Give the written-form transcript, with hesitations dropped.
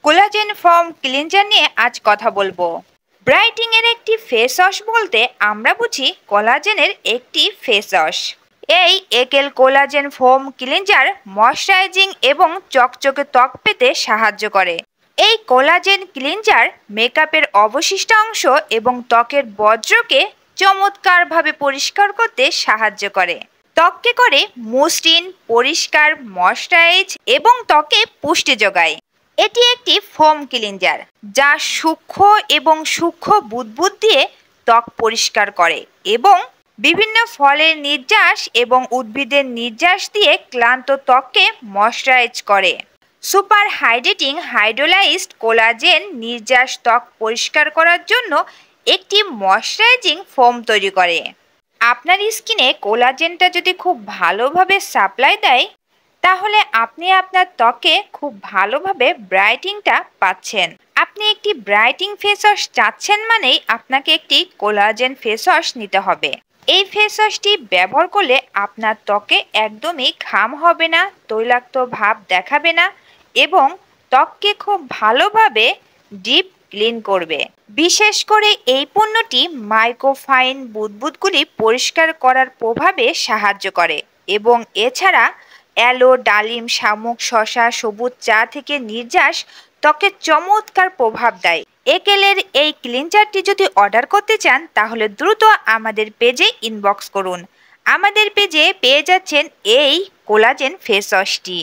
Collagen form cleanser নিয়ে আজ কথা বলবো। ব্রাইটিং এর একটি ফেস ওয়াশ বলতে আমরা বুঝি কোলাজেনের একটি ফেস ওয়াশ। এই একেল কোলাজেন ফোম ক্লিনজার ময়শ্চারাইজিং এবং চকচকে ত্বক পেতে সাহায্য করে। এই কোলাজেন ক্লিনজার মেকআপের অবশিষ্ট অংশ এবং ত্বকের বর্জ্যকে চমৎকারভাবে পরিষ্কার করতে সাহায্য করে। ত্বককে করে মসৃণ, পরিষ্কার, ময়শ্চারাইজ এবং ত্বকে পুষ্টি যোগায়। এটি একটি ফোম ক্লিনজার যা সূক্ষ্ম এবং সূক্ষ্ম বুদবুদ দিয়ে ত্বক পরিষ্কার করে এবং বিভিন্ন ফলের নির্যাস এবং উদ্ভিদের নির্যাস দিয়ে ক্লান্ত ত্বককে ময়শ্চারাইজ করে। সুপার হাইড্রেটিং হাইড্রোলাইজড কোলাজেন নির্যাস ত্বক পরিষ্কার করার জন্য একটি ময়শ্চারাইজিং ফোম তৈরি করে। আপনার স্কিনে কোলাজেনটা যদি খুব ভালোভাবে সাপ্লাই দেয়, তাহলে আপনি আপনার ত্বকে খুব ভালোভাবে ব্রাইটিংটা পাচ্ছেন। আপনি একটি ব্রাইটিং ফেস ওয়াশ চাচ্ছেন মানেই আপনাকে একটি কোলাজেন ফেস ওয়াশ নিতে হবে। এই ফেস ওয়াশটি ব্যবহার করলে আপনার ত্বকে একদমই ঘাম হবে না, তৈলাক্ত ভাব দেখাবে না এবং ত্বককে খুব ভালোভাবে ডিপ ক্লিন করবে। বিশেষ করে এই পণ্যটি মাইক্রোফাইন বুদবুদগুলি পরিষ্কার করার প্রভাবে সাহায্য করে এবং এছাড়া অ্যালো, ডালিম, শামুক, শসা, সবুজ চা থেকে নির্যাস ত্বকে চমৎকার প্রভাব দেয়। একেলের এই ক্লিনজারটি যদি অর্ডার করতে চান তাহলে দ্রুত আমাদের পেজে ইনবক্স করুন। আমাদের পেজে পেয়ে যাচ্ছেন এই কোলাজেন ফেস ওয়াশটি।